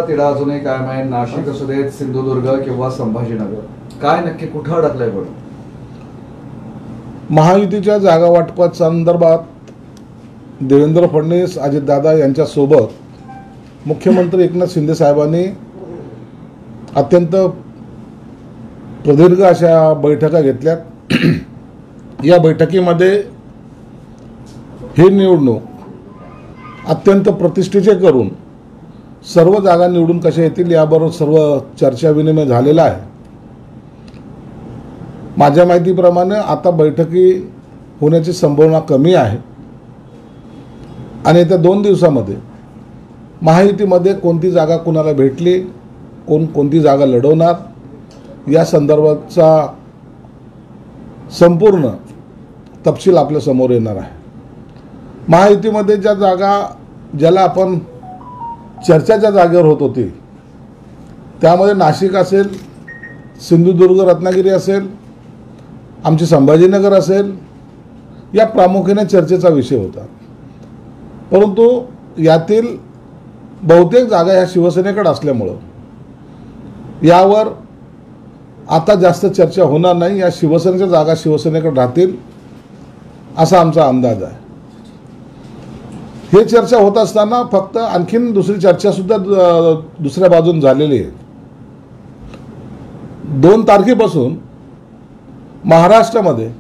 तिढा अजूनही कायम आहे. नाशिक असू देत, सिंधुदुर्ग किंवा संभाजीनगर, काय नक्की कुठं अडकलंय बरं? महायुतीच्या जागा वाटपात संदर्भात देवेंद्र फडणवीस, अजितदादा यांच्यासोबत मुख्यमंत्री एकनाथ शिंदे साहेबांनी अत्यंत प्रदीर्घ अशा बैठका घेतल्यात. या बैठकीमध्ये ही निवडणूक अत्यंत प्रतिष्ठेचे करून सर्व जागा निवडून कशा येतील याबरोबर सर्व चर्चा विनिमय झालेला आहे. माझ्या माहितीप्रमाणे आता बैठकी होण्याची संभावना कमी आहे आणि येत्या 2 दिवसामध्ये महायुतीमध्ये कोणती जागा कुणाला भेटली, कोणती जागा लढवणार या संदर्भाचा संपूर्ण तपशील आपल्या समोर येणार आहे. महायुतीमध्ये ज्या जागा ज्याला आपण चर्चाच्या जागेवर होत होती त्यामध्ये नाशिक असेल, सिंधुदुर्ग रत्नागिरी असेल, आमची संभाजीनगर असेल, या प्रामुख्याने चर्चेचा विषय होता. परंतु यातील बहुतेक जागा ह्या शिवसेनेकडे असल्यामुळं यावर आता जास्त चर्चा होणार नाही. या शिवसेनेच्या जागा शिवसेनेकडे राहतील असा आमचा अंदाज आहे. हे चर्चा होत असताना फक्त आणखीन दुसरी चर्चासुद्धा दुसऱ्या बाजून झालेली आहे. 2 तारखेपासून महाराष्ट्रामध्ये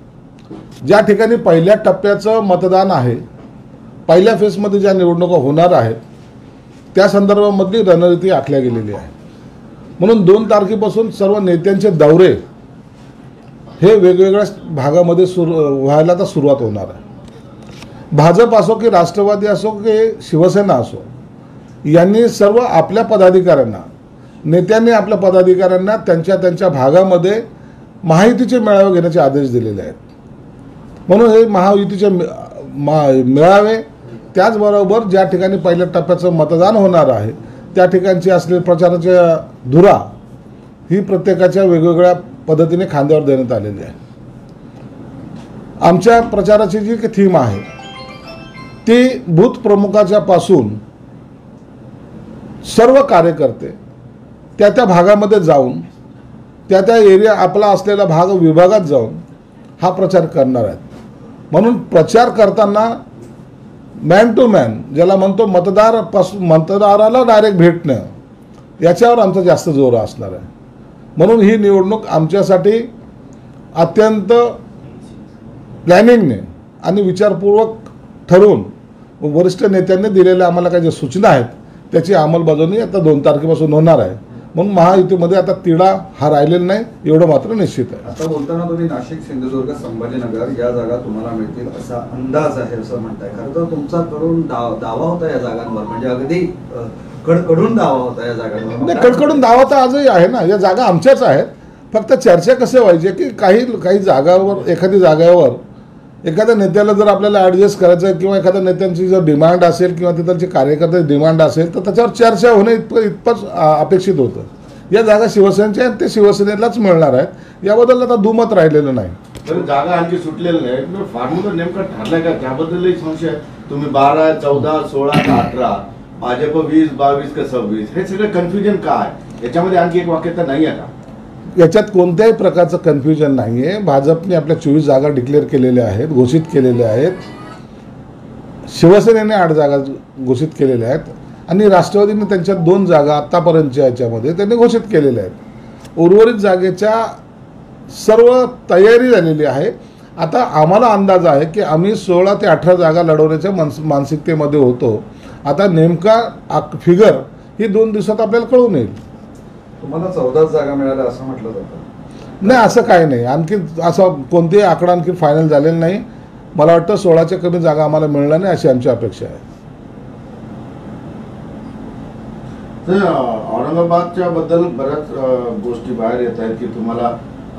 ज्या ठिकाणी पहिल्या टप्प्याचं मतदान आहे, पहिल्या फेजमध्ये ज्या निवडणुका होणार आहेत त्या संदर्भामधली रणनीती आखल्या गेलेली आहे. म्हणून 2 तारखेपासून सर्व नेत्यांचे दौरे हे वेगवेगळ्या भागामध्ये व्हायला तर सुरुवात होणार आहे. भाजप असो की राष्ट्रवादी असो की शिवसेना असो, यांनी सर्व आपल्या पदाधिकाऱ्यांना, नेत्यांनी आपल्या पदाधिकाऱ्यांना त्यांच्या भागामध्ये महायुतीचे मेळावे घेण्याचे आदेश दिलेले आहेत. म्हणून हे महायुतीचे मेळावे, त्याचबरोबर ज्या ठिकाणी पहिल्या टप्प्याचं मतदान होणार आहे त्या ठिकाणची असलेली प्रचाराच्या धुरा ही प्रत्येकाच्या वेगवेगळ्या पद्धतीने खांद्यावर देण्यात आलेली आहे. आमच्या प्रचाराची जी थीम आहे ती बूथ प्रमुखाच्या पासून सर्व कार्यकर्ते त्या भागामध्ये जाऊन त्या एरिया आपला असलेला भाग विभागात जाऊन हा प्रचार करणार आहेत. म्हणून प्रचार करताना मॅन टू मॅन, ज्याला म्हणतो मतदाराला डायरेक्ट भेटणं, याच्यावर आमचा जास्त जोर असणार आहे. म्हणून ही निवडणूक आमच्यासाठी अत्यंत प्लॅनिंगने आणि विचारपूर्वक ठरवून वरिष्ठ नेत्यांनी दिलेल्या आम्हाला काही ज्या सूचना आहेत त्याची अंमलबजावणी आता 2 तारखेपासून होणार आहे. म्हणून महायुतीमध्ये आता तिढा हा राहिलेला नाही, एवढं मात्र निश्चित आहे. आता बोलताना तुम्ही नाशिक, सिंधुदुर्ग, संभाजीनगर या जागा तुम्हाला मिळतील असा अंदाज आहे असं म्हणताय. खरं तर तुमच्याकडून दावा होता या जागांवर, म्हणजे अगदी कडकडून दावा होता या जागांवर. कडकडून दावा तर आजही आहे ना. या जागा आमच्याच आहेत. फक्त चर्चा कसे व्हायची की काही जागावर, एखादी जागेवर एखाद्या नेत्याला जर आपल्याला ॲडजस्ट करायचं आहे किंवा एखाद्या नेत्यांची जर डिमांड असेल किंवा तिथलचे कार्यकर्ते डिमांड असेल तर त्याच्यावर चर्चा होणं इतपंच अपेक्षित होतं. या जागा शिवसेनेच्या आहेत, ते शिवसेनेलाच मिळणार आहेत. याबद्दल आता दुमत राहिलेलं नाही. जागा आणखी सुटलेलं नाही, फॉर्म्युला नेमका ठरलाय का त्याबद्दलही संशय. तुम्ही 12, 14, 16, 18, भाजप 20, 22 का 26, हे सगळं कन्फ्युजन काय? याच्यामध्ये आणखी एक वाक्यता नाही आहे का? याच्यात कोणत्याही प्रकारचं कन्फ्युजन नाही आहे. भाजपने आपल्या 24 जागा डिक्लेअर केलेल्या आहेत, घोषित केलेल्या आहेत. शिवसेनेने 8 जागा घोषित केलेल्या आहेत आणि राष्ट्रवादीने त्यांच्या 2 जागा आत्तापर्यंतच्या याच्यामध्ये त्यांनी घोषित केलेल्या आहेत. उर्वरित जागेच्या सर्व तयारी झालेली आहे. आता आम्हाला अंदाज आहे की आम्ही 16 ते 18 जागा लढवण्याच्या मानसिकतेमध्ये होतो. आता नेमका फिगर ही 2 दिवसात आपल्याला कळून येईल. तुम्हाला 14 जागा मिळाल्या असं म्हटलं जातं. नाही, असं काही नाही. आणखी असं कोणतेही आकडा आणखी फायनल झालेला नाही. मला वाटतं 16च्या कमी जागा आम्हाला मिळणार नाही अशी आमची अपेक्षा आहे. औरंगाबादच्या बद्दल बऱ्याच गोष्टी बाहेर येत आहेत की तुम्हाला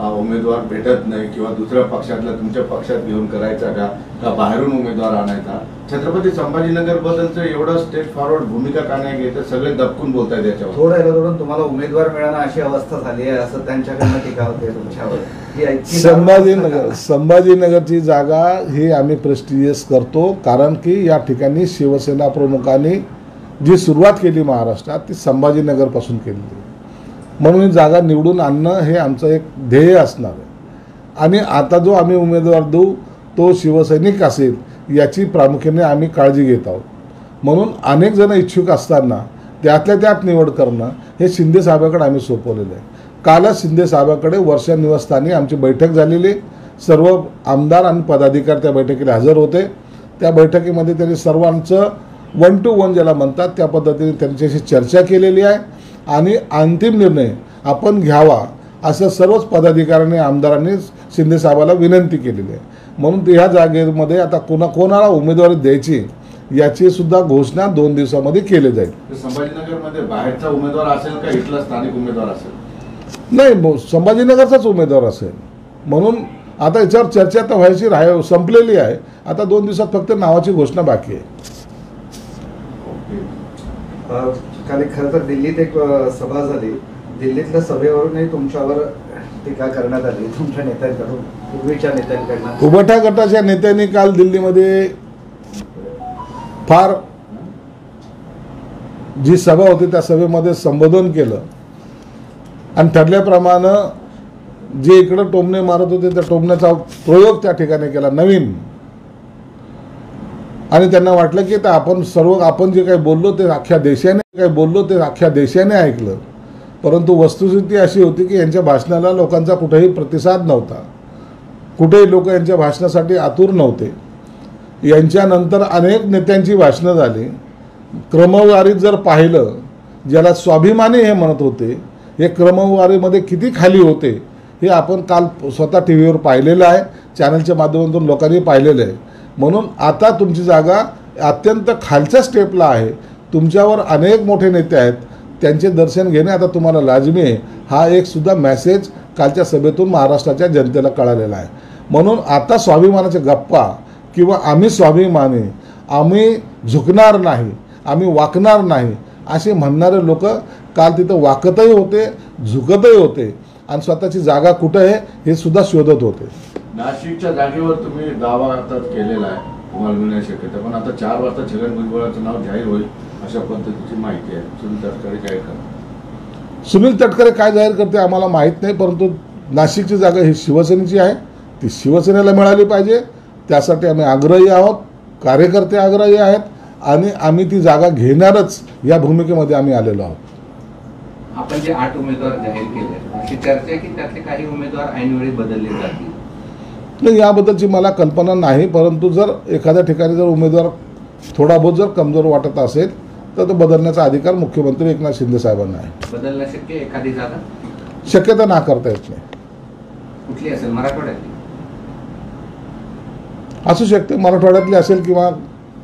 उमेदवार भेटत नाही किंवा दुसऱ्या पक्षातला तुमच्या पक्षात घेऊन करायचा का बाहेरून उमेदवार आणायचा. छत्रपती संभाजीनगर बद्दलचं एवढं स्टेट फॉरवर्ड भूमिका का नाही घेत? सगळे दबकून बोलतायत याच्यावर. थोडं तुम्हाला उमेदवार मिळणं अशी अवस्था झाली आहे असं त्यांच्याकडनं टीका होते तुमच्यावर. संभाजीनगरची जागा ही आम्ही प्रेस्टिजियस करतो कारण की या ठिकाणी शिवसेना प्रमुखांनी जी सुरुवात केली महाराष्ट्रात ती संभाजीनगरपासून केली. म्हणून ही जागा निवडून आणणं हे आमचं एक ध्येय असणार आहे. आणि आता जो आम्ही उमेदवार देऊ तो शिवसैनिक असेल याची प्रामुख्याने आम्ही काळजी घेत आहोत. म्हणून अनेक जण इच्छुक असताना त्यातल्या त्यात निवड करणं हे शिंदे साहेबांकडे आम्ही सोपवलेलं आहे. कालच शिंदे साहेबांकडे वर्षा निवासस्थानी आमची बैठक झालेली. सर्व आमदार आणि पदाधिकारी त्या बैठकीला हजर होते. त्या बैठकीमध्ये त्यांनी सर्वांचं 1 to 1 ज्याला म्हणतात त्या पद्धतीने त्यांच्याशी चर्चा केलेली आहे आणि अंतिम निर्णय आपण घ्यावा असं सर्वच पदाधिकाऱ्यांनी आमदारांनी शिंदे साहेबाला विनंती केलेली आहे. म्हणून ह्या जागेमध्ये आता कोणाला उमेदवारी द्यायची याची सुद्धा घोषणा 2 दिवसामध्ये केली जाईल. संभाजीनगरमध्ये बाहेरचा उमेदवार असेल का इथला स्थानिक उमेदवार असेल? नाही, संभाजीनगरचाच उमेदवार असेल. म्हणून आता याच्यावर चर्चा तर व्हायची संपलेली आहे. आता 2 दिवसात फक्त नावाची घोषणा बाकी आहे. काल खरं तर दिल्लीत एक सभा झाली. दिल्लीतल्या सभेवरूनही तुमच्यावर टीका करण्यात आली तुमच्या नेत्यांकडून, पूर्वीच्या नेत्यांकडून. उभटा गटाच्या नेत्यांनी काल दिल्लीमध्ये फार जी सभा होती त्या सभेमध्ये संबोधन केलं आणि ठरल्याप्रमाणे जे इकडं टोमणे मारत होते त्या टोमण्याचा प्रयोग त्या ठिकाणी केला नवीन. आणि त्यांना वाटलं की आपण जे काही बोललो ते अख्ख्या देशाने ऐकलं. परंतु वस्तुस्थिती अशी होती की यांच्या भाषणाला लोकांचा कुठेही प्रतिसाद नव्हता. कुठेही लोक यांच्या भाषणासाठी आतुर नव्हते. यांच्यानंतर अनेक नेत्यांची भाषणं झाली. क्रमवारीत जर पाहिलं, ज्याला स्वाभिमानी हे म्हणत होते, हे क्रमवारीमध्ये किती खाली होते हे आपण काल स्वतः टी व्हीवर पाहिलेलं आहे. चॅनलच्या माध्यमातून लोकांनी पाहिलेलं आहे. म्हणून आता तुमची जागा अत्यंत खालच्या स्टेपला आहे. तुमच्यावर अनेक मोठे नेते आहेत, त्यांचे दर्शन घेणे आता तुम्हाला लाजमी आहे. हा एक सुद्धा मेसेज कालच्या सभेतून महाराष्ट्राच्या जनतेला कळालेला आहे. म्हणून आता स्वाभिमानाच्या गप्पा किंवा आम्ही स्वाभिमानी, आम्ही झुकणार नाही, आम्ही वाकणार नाही असे म्हणणारे लोक काल तिथं वाकतही होते, झुकतही होते आणि स्वतःची जागा कुठं आहे हे सुद्धा शोधत होते. नाशिकच्या जागेवर तुम्ही दावा आता केलेला आहे, तुम्हाला मिळण्याची शक्यता, पण आता 4 वाजता छगन भुजबळाचं नाव जाहीर होईल अशा पद्धतीची माहिती आहे. सुनील तटकरे काय करतात? सुनील तटकरे काय जाहीर करते आम्हाला माहीत नाही. परंतु नाशिकची जागा ही शिवसेनेची आहे, ती शिवसेनेला मिळाली पाहिजे. त्यासाठी आम्ही आग्रही आहोत, कार्यकर्ते आग्रही आहेत आणि आम्ही ती जागा घेणारच या भूमिकेमध्ये आम्ही आलेलो आहोत. आपण जे 8 उमेदवार जाहीर केले अशी चर्चा की त्यातले काही उमेदवार ऐनवेळी बदलले जातील? नाही, याबद्दलची मला कल्पना नाही. परंतु जर एखाद्या ठिकाणी जर उमेदवार थोडा बहुत जर कमजोर वाटत असेल तर तो बदलण्याचा अधिकार मुख्यमंत्री एकनाथ शिंदे साहेबांना आहे. बदलणं शक्य एखादी जागा? शक्यता नाकारता येत नाही. कुठली असेल? मराठवाड्यातली असू शकते, मराठवाड्यातली असेल किंवा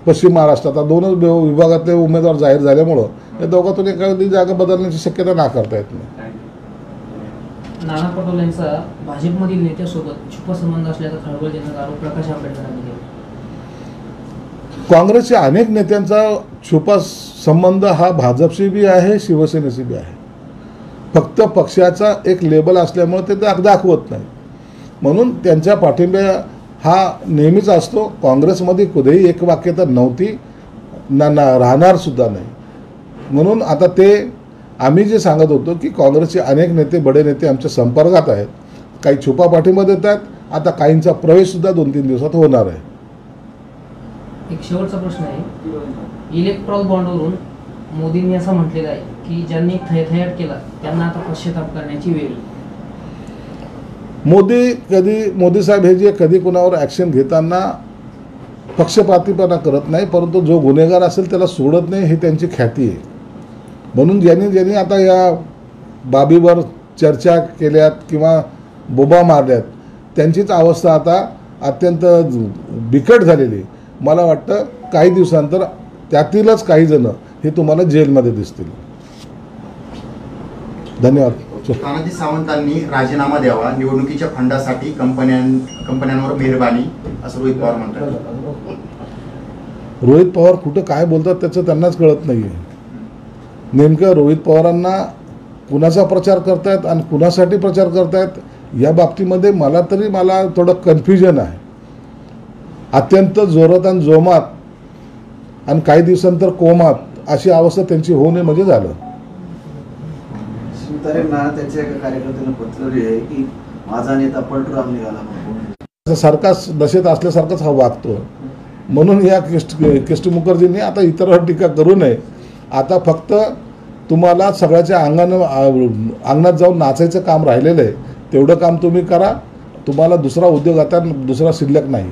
पश्चिम महाराष्ट्रात. 2च विभागातले उमेदवार जाहीर झाल्यामुळं या दोघातून एखादी जागा बदलण्याची शक्यता नाकारता येत नाही. नाना पटोले यांचा भाजपमधील नेत्यासोबत छुपा संबंध असल्याचा खळबळजनक आरोप प्रकाश आंबेडकरांनी केला. काँग्रेसच्या अनेक नेत्यांचा छुपा संबंध हा भाजपशी बी आहे, शिवसेनेशी बी आहे. फक्त पक्षाचा एक लेबल असल्यामुळे ते दाखवत नाही. म्हणून त्यांच्या पाठिंबा हा नेहमीच असतो. काँग्रेसमध्ये कधीही एक वाक्यता नव्हती, राहणार सुद्धा नाही. म्हणून आता ते आम्ही जे सांगत होतो की काँग्रेसचे अनेक नेते, बडे नेते आमच्या संपर्कात आहेत. काही छुपा पाठिंबा देत आहेत. आता काहींचा प्रवेशसुद्धा 2-3 दिवसात होणार आहे. एक शेवटचा प्रश्न आहे. इलेक्ट्रॉल बॉन्डवरून मोदींनी असं म्हटलेलं आहे की ज्यांनी थैथयाट केला त्यांना आता पश्चाताप करण्याची वेळ. मोदी साहेब हे जे कधी कुणावर ॲक्शन घेताना पक्षपातीपणा करत नाही, परंतु जो गुन्हेगार असेल त्याला सोडत नाही, ही त्यांची ख्याती आहे. म्हणून ज्यांनी आता या बाबीवर चर्चा केल्यात किंवा बोबा मारल्यात त्यांचीच अवस्था आता अत्यंत बिकट झालेली. मला वाटतं काही दिवसांतर त्यातीलच काही जण हे तुम्हाला जेलमध्ये दिसतील. धन्यवाद. तानाजी सावंतांनी राजीनामा द्यावा, निवडणुकीच्या फंडासाठी कंपन्यांवर मेहरबानी, असं रोहित पवार म्हणतात. रोहित पवार कुठं काय बोलतात त्याचं त्यांनाच कळत नाही आहे. नेमकं रोहित पवारांना कुणाचा प्रचार करतायत आणि कुणासाठी प्रचार करतायत या बाबतीमध्ये मला थोडं कन्फ्युजन आहे. अत्यंत जोरात आणि जोमात आणि काही दिवसांतर कोमात अशी अवस्था त्यांची होऊ नये म्हणजे झालं. शिवतारेंना त्यांच्या एका कार्यकर्त्याने पत्र लिहिले की माझा नेता पलटूराम निघाला म्हणून. सारखाच नशेत असल्यासारखाच हा वागतो. म्हणून या केष्टी मुखर्जींनी आता इतरांवर टीका करू नये. आता फक्त तुम्हाला सगळ्याच्या अंगणात जाऊन नाचायचं काम राहिलेलं आहे. तेवढं काम तुम्ही करा. तुम्हाला दुसरा उद्योग आता दुसरा शिल्लक नाही.